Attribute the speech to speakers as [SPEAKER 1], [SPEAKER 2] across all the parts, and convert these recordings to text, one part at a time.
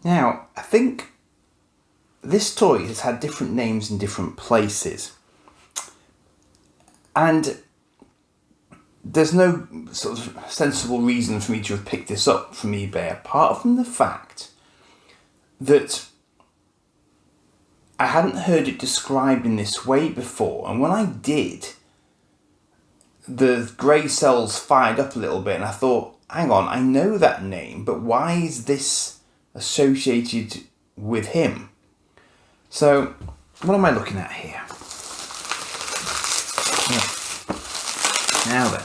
[SPEAKER 1] Now, I think this toy has had different names in different places. And there's no sort of sensible reason for me to have picked this up from eBay, apart from the fact that I hadn't heard it described in this way before. And when I did, the grey cells fired up a little bit and I thought, hang on, I know that name, but why is this associated with him? So, what am I looking at here? Now then,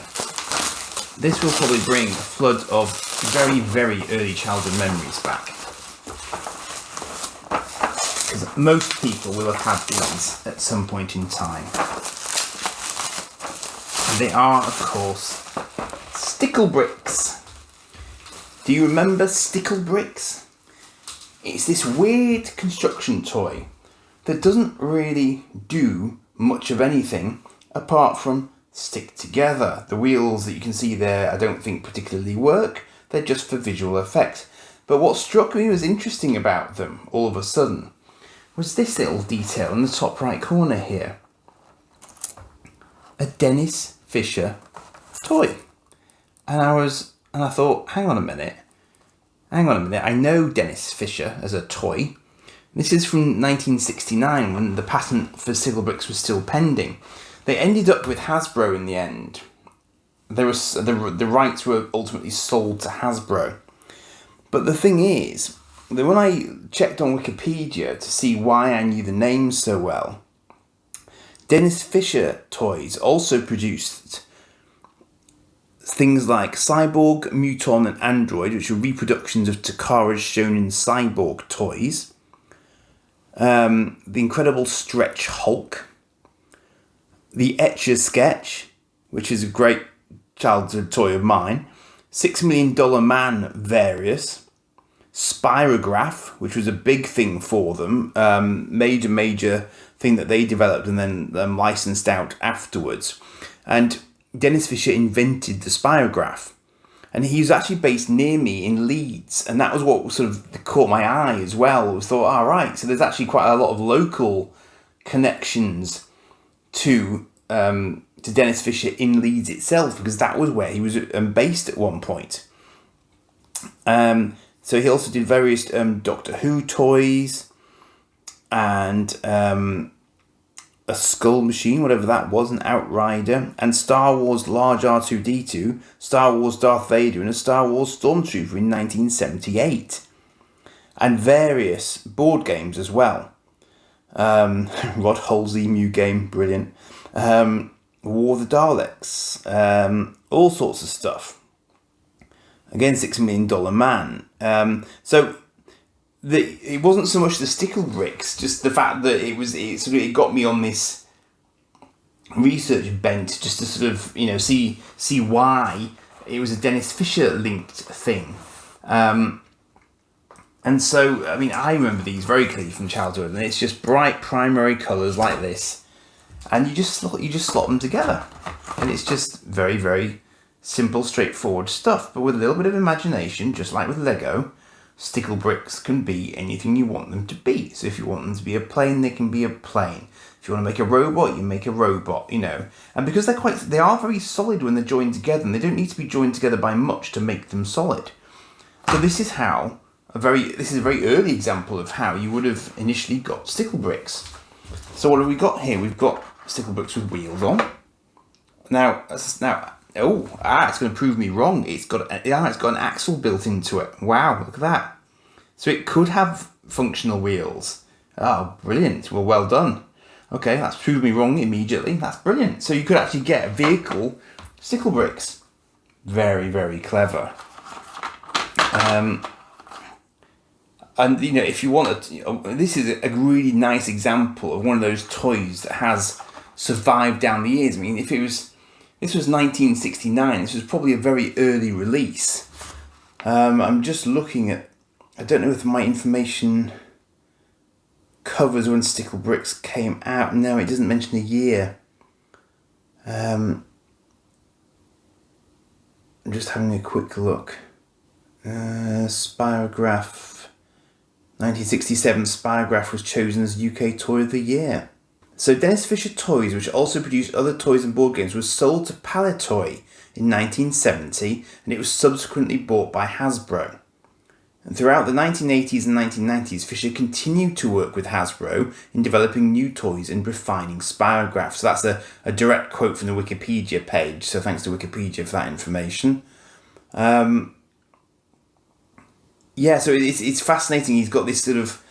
[SPEAKER 1] this will probably bring a flood of very, very early childhood memories back. Because most people will have had these at some point in time. And they are, of course, Stickle Bricks. Do you remember Stickle Bricks? It's this weird construction toy that doesn't really do much of anything apart from stick together. The wheels that you can see there I don't think particularly work. They're just for visual effect. But what struck me was interesting about them all of a sudden was this little detail in the top right corner here. A Dennis Fisher toy. And I thought, hang on a minute. I know Dennis Fisher as a toy. This is from 1969 when the patent for Stickle Bricks was still pending. They ended up with Hasbro in the end. The rights were ultimately sold to Hasbro. But the thing is, that when I checked on Wikipedia to see why I knew the name so well, Dennis Fisher Toys also produced things like Cyborg, Muton and Android, which were reproductions of Takara's Shonen Cyborg toys. The Incredible Stretch Hulk. The Etch-a-Sketch, which is a great childhood toy of mine. $6 Million Man Various. Spirograph, which was a big thing for them. Major thing that they developed and then licensed out afterwards. And Dennis Fisher invented the spirograph. And he was actually based near me in Leeds. And that was what sort of caught my eye as well. I thought, all right, so there's actually quite a lot of local connections to Dennis Fisher in Leeds itself, because that was where he was based at one point. So he also did various Doctor Who toys and a Skull Machine, whatever that was, an Outrider, and Star Wars Large R2-D2, Star Wars Darth Vader, and a Star Wars Stormtrooper in 1978. And various board games as well. Rod Hull's Emu game, brilliant. War of the Daleks, all sorts of stuff. Again, $6 Million Man. So it wasn't so much the Stickle Bricks, just the fact that it got me on this research bent, just to sort of see why it was a Dennis Fisher linked thing. And so, I mean, I remember these very clearly from childhood, and it's just bright primary colours like this, and you just slot them together, and it's just very, very simple, straightforward stuff. But with a little bit of imagination, just like with Lego, Stickle Bricks can be anything you want them to be. So if you want them to be a plane, they can be a plane. If you want to make a robot, you make a robot, And because they are very solid when they're joined together, and they don't need to be joined together by much to make them solid. So this is a very early example of how you would have initially got Stickle Bricks. So what have we got here? We've got Stickle Bricks with wheels on. Now, it's going to prove me wrong. It's got an axle built into it. Wow, look at that. So it could have functional wheels. Oh, brilliant. Well done. Okay, that's proved me wrong immediately. That's brilliant. So you could actually get a vehicle, Stickle Bricks. Very, very clever. And, if you want this is a really nice example of one of those toys that has survived down the years. I mean, this was 1969, this was probably a very early release. I'm just looking at, I don't know if my information covers when Stickle Bricks came out. No, it doesn't mention a year. I'm just having a quick look. Spirograph 1967, Spirograph was chosen as UK Toy of the Year. So Dennis Fisher Toys, which also produced other toys and board games, was sold to Palitoy in 1970, and it was subsequently bought by Hasbro. And throughout the 1980s and 1990s, Fisher continued to work with Hasbro in developing new toys and refining Spirograph. So that's a direct quote from the Wikipedia page, so thanks to Wikipedia for that information. Yeah, so it's fascinating. He's got this sort of,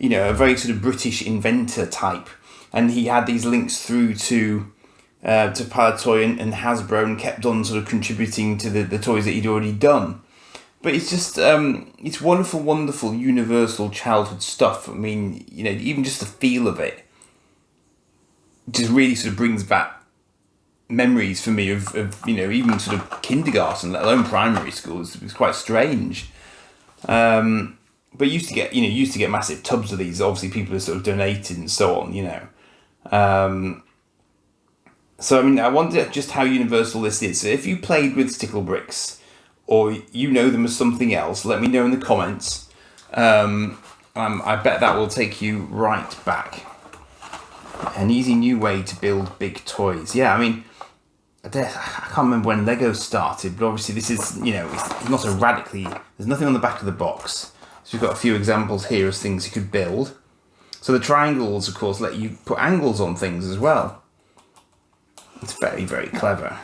[SPEAKER 1] a very sort of British inventor type, and he had these links through to Palitoy and Hasbro, and kept on sort of contributing to the toys that he'd already done. But it's just, it's wonderful, wonderful, universal childhood stuff. I mean, even just the feel of it just really sort of brings back memories for me of even sort of kindergarten, let alone primary school. It was quite strange. But used to get massive tubs of these. Obviously, people are sort of donated and so on, So, I mean, I wonder just how universal this is. So if you played with Stickle Bricks, or you know them as something else, let me know in the comments. I bet that will take you right back. An easy new way to build big toys. Yeah, I mean, I can't remember when Lego started, but obviously this is, it's not a radically... There's nothing on the back of the box. So we've got a few examples here of things you could build. So the triangles, of course, let you put angles on things as well. It's very, very clever.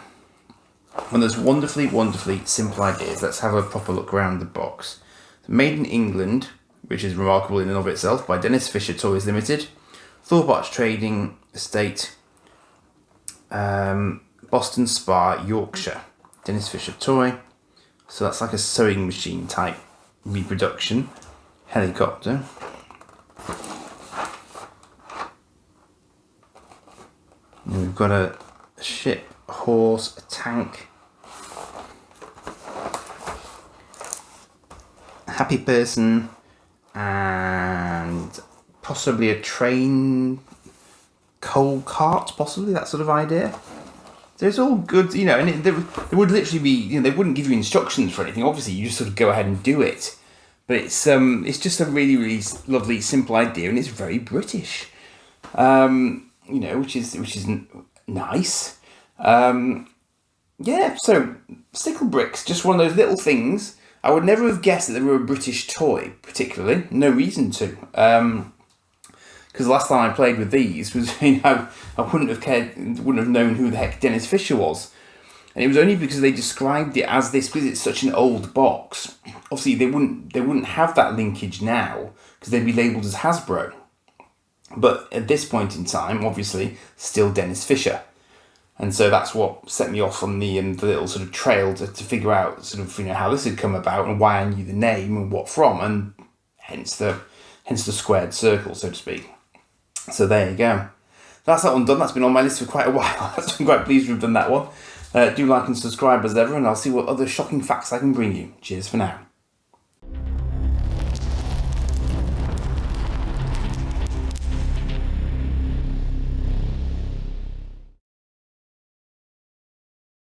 [SPEAKER 1] One of those wonderfully, wonderfully simple ideas. Let's have a proper look around the box. Made in England, which is remarkable in and of itself, by Dennis Fisher Toys Limited, Thorpe Arch Trading Estate, Boston Spa, Yorkshire. Dennis Fisher Toy. So that's like a sewing machine type reproduction. Helicopter. And we've got a ship, a horse, a tank, a happy person, and possibly a train, coal cart, possibly, that sort of idea. So it's all good, and there would literally be, they wouldn't give you instructions for anything. Obviously, you just sort of go ahead and do it. But it's just a really, really lovely, simple idea, and it's very British, which is nice. So Stickle Bricks, just one of those little things. I would never have guessed that they were a British toy, particularly. No reason to. Because the last time I played with these was, I wouldn't have cared, wouldn't have known who the heck Dennis Fisher was. And it was only because they described it as this, because it's such an old box. Obviously, they wouldn't have that linkage now, because they'd be labelled as Hasbro. But at this point in time, obviously, still Dennis Fisher. And so that's what set me off on the little sort of trail to figure out sort of, how this had come about and why I knew the name and what from, and hence the squared circle, so to speak. So there you go. That's that one done. That's been on my list for quite a while. I'm quite pleased we've done that one. Do like and subscribe as ever, and I'll see what other shocking facts I can bring you. Cheers for now.